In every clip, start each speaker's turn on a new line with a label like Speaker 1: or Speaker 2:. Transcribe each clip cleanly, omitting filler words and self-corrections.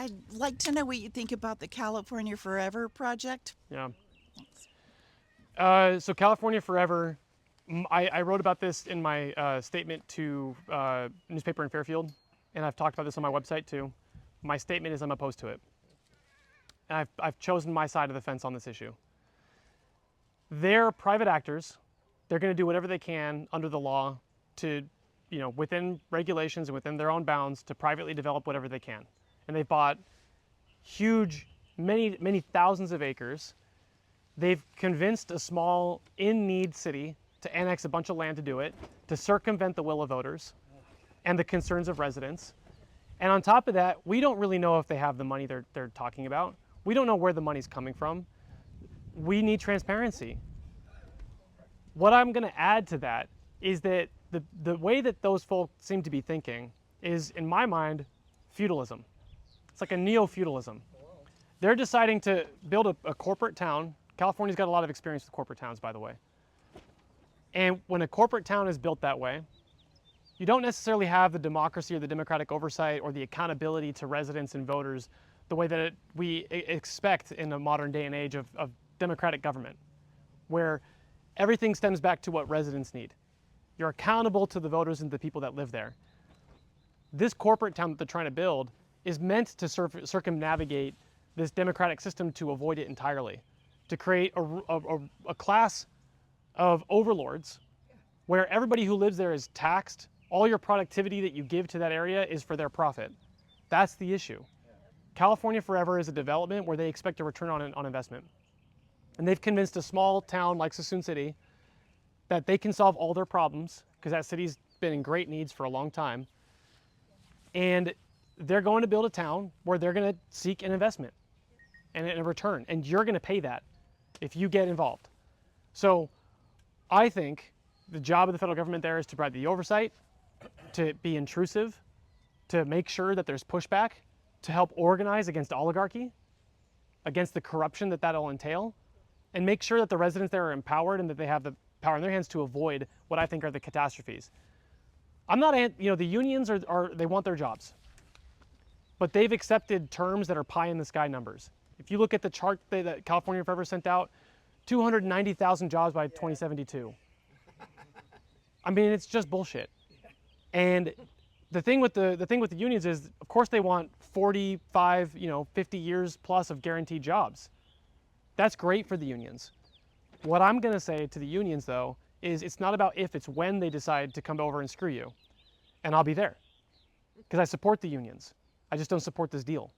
Speaker 1: I'd like to know what you think about the California Forever project.
Speaker 2: Yeah. So California Forever, I wrote about this in my statement to newspaper in Fairfield, and I've talked about this on my website too. My statement is I'm opposed to it. And I've chosen my side of the fence on this issue. They're private actors. They're going to do whatever they can under the law to, within regulations and within their own bounds, to privately develop whatever they can. And they've bought huge, many thousands of acres. They've convinced a small, in-need city to annex a bunch of land to do it, to circumvent the will of voters and the concerns of residents. And on top of that, we don't really know if they have the money they're talking about. We don't know where the money's coming from. We need transparency. What I'm going to add to that is that the way that those folks seem to be thinking is, in my mind, feudalism. It's like a neo-feudalism. They're deciding to build a corporate town. California's got a lot of experience with corporate towns, by the way. And when a corporate town is built that way, you don't necessarily have the democracy or the democratic oversight or the accountability to residents and voters the way that we expect in a modern day and age of democratic government, where everything stems back to what residents need. You're accountable to the voters and the people that live there. This corporate town that they're trying to build is meant to circumnavigate this democratic system to avoid it entirely, to create a class of overlords where everybody who lives there is taxed. All your productivity that you give to that area is for their profit. That's the issue. California Forever is a development where they expect a return on investment. And they've convinced a small town like Suisun City that they can solve all their problems, because that city's been in great needs for a long time. And they're going to build a town where they're going to seek an investment and a return. And you're going to pay that if you get involved. So I think the job of the federal government there is to provide the oversight, to be intrusive, to make sure that there's pushback, to help organize against oligarchy, against the corruption that that'll entail, and make sure that the residents there are empowered and that they have the power in their hands to avoid what I think are the catastrophes. I'm not, the unions they want their jobs, but they've accepted terms that are pie in the sky numbers. If you look at the chart that California Forever sent out, 290,000 jobs by 2072. I mean, it's just bullshit. And the thing with the unions is, of course, they want 45, 50 years plus of guaranteed jobs. That's great for the unions. What I'm going to say to the unions, though, is it's not about if, it's when they decide to come over and screw you. And I'll be there. Because I support the unions. I just don't support this deal.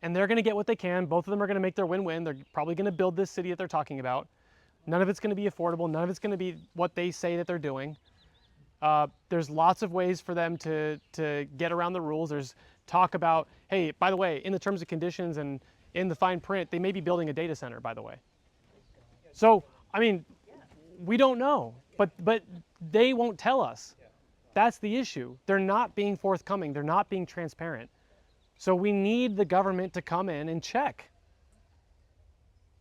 Speaker 2: And they're going to get what they can. Both of them are going to make their win-win. They're probably going to build this city that they're talking about. None of it's going to be affordable. None of it's going to be what they say that they're doing. There's lots of ways for them to get around the rules. There's talk about, hey, by the way, in the terms and conditions and in the fine print, they may be building a data center, by the way. So, I mean, we don't know, but they won't tell us. That's the issue. They're not being forthcoming. They're not being transparent. So we need the government to come in and check.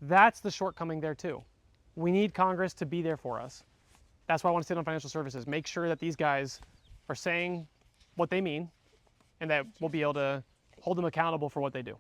Speaker 2: That's the shortcoming there too. We need Congress to be there for us. That's why I want to sit on financial services. Make sure that these guys are saying what they mean and that we'll be able to hold them accountable for what they do.